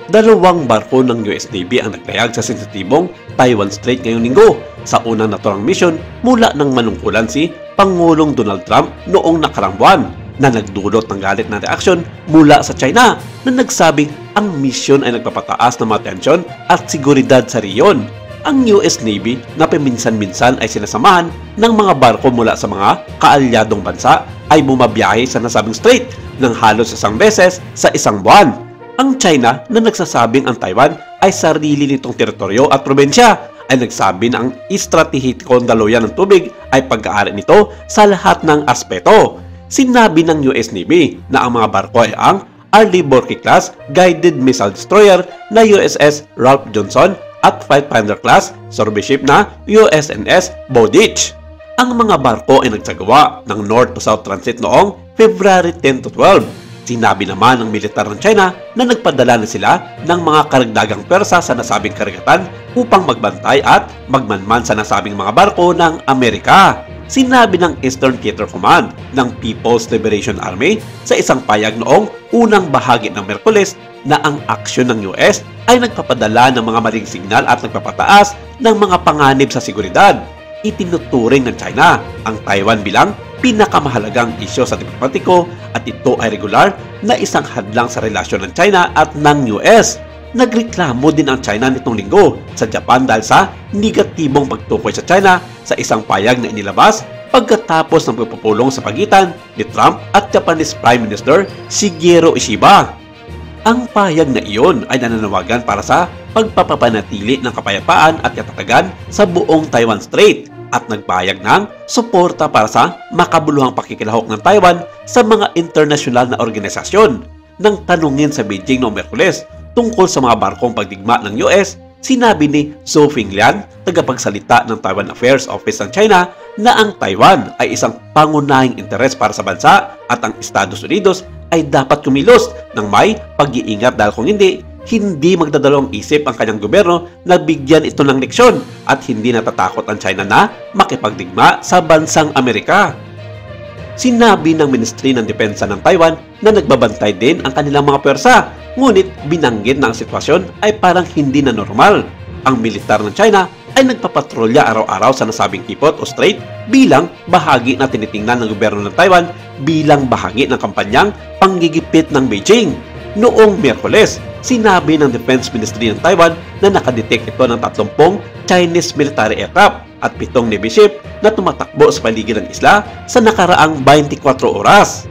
Dalawang barko ng US Navy ang naglayag sa sensitibong Taiwan Strait ngayong linggo sa unang naturang misyon mula ng manungkulan si Pangulong Donald Trump noong nakarang buwan na nagdulot ng galit na reaksyon mula sa China na nagsabing ang misyon ay nagpapataas ng mga tensyon at seguridad sa riyon. Ang US Navy na paminsan-minsan ay sinasamahan ng mga barko mula sa mga kaalyadong bansa ay bumabiyahe sa nasabing strait ng halos isang beses sa isang buwan. Ang China na nagsasabing ang Taiwan ay sarili nitong teritoryo at probinsya ay nagsabi na ang estratehikong daluyan ng tubig ay pag-aari nito sa lahat ng aspeto. Sinabi ng US Navy na ang mga barko ay ang R.D. Borky class guided missile destroyer na USS Ralph Johnson at Fight Finder class survey ship na USNS Bowditch. Ang mga barko ay nagsagawa ng north to south transit noong February 10 to 12. Sinabi naman ng militar ng China na nagpadala na sila ng mga karagdagang pwersa sa nasabing karagatan upang magbantay at magmanman sa nasabing mga barko ng Amerika. Sinabi ng Eastern Theater Command ng People's Liberation Army sa isang payag noong unang bahagi ng Miyerkules na ang aksyon ng US ay nagpapadala ng mga maling signal at nagpapataas ng mga panganib sa seguridad. Itinuturing ng China ang Taiwan bilang pinakamahalagang isyu sa diplomatiko at ito ay regular na isang hadlang sa relasyon ng China at ng US. Nagreklamo din ang China nitong linggo sa Japan dahil sa negatibong pagtukoy sa China sa isang payag na inilabas pagkatapos ng pagpupulong sa pagitan ni Trump at Japanese Prime Minister Shigeru Ishiba. Ang payag na iyon ay nananawagan para sa pagpapapanatili ng kapayapaan at katatagan sa buong Taiwan Strait at nagpahayag ng suporta para sa makabuluhang pakikilahok ng Taiwan sa mga internasyonal na organisasyon. Nang tanungin sa Beijing noong Miyerkules tungkol sa mga barkong pagdigma ng US, sinabi ni Zhou Finglian, tagapagsalita ng Taiwan Affairs Office ng China, na ang Taiwan ay isang pangunahing interes para sa bansa at ang Estados Unidos ay dapat kumilos ng may pag-iingat dahil kung hindi magdadalawang isip ang kanyang gobyerno na bigyan ito ng leksyon at hindi natatakot ang China na makipagdigma sa bansang Amerika. Sinabi ng Ministry ng Depensa ng Taiwan na nagbabantay din ang kanilang mga pwersa, ngunit binanggit na ang sitwasyon ay parang hindi na normal. Ang militar ng China ay nagpapatrolya araw-araw sa nasabing kipot o strait bilang bahagi na tinitingnan ng gobyerno ng Taiwan bilang bahagi ng kampanyang panggigipit ng Beijing. Noong Miyerkules, sinabi ng Defense Ministry ng Taiwan na nakadetect ito ng 30 Chinese military aircraft at 7 Navy ship na tumatakbo sa paligid ng isla sa nakaraang 24 oras.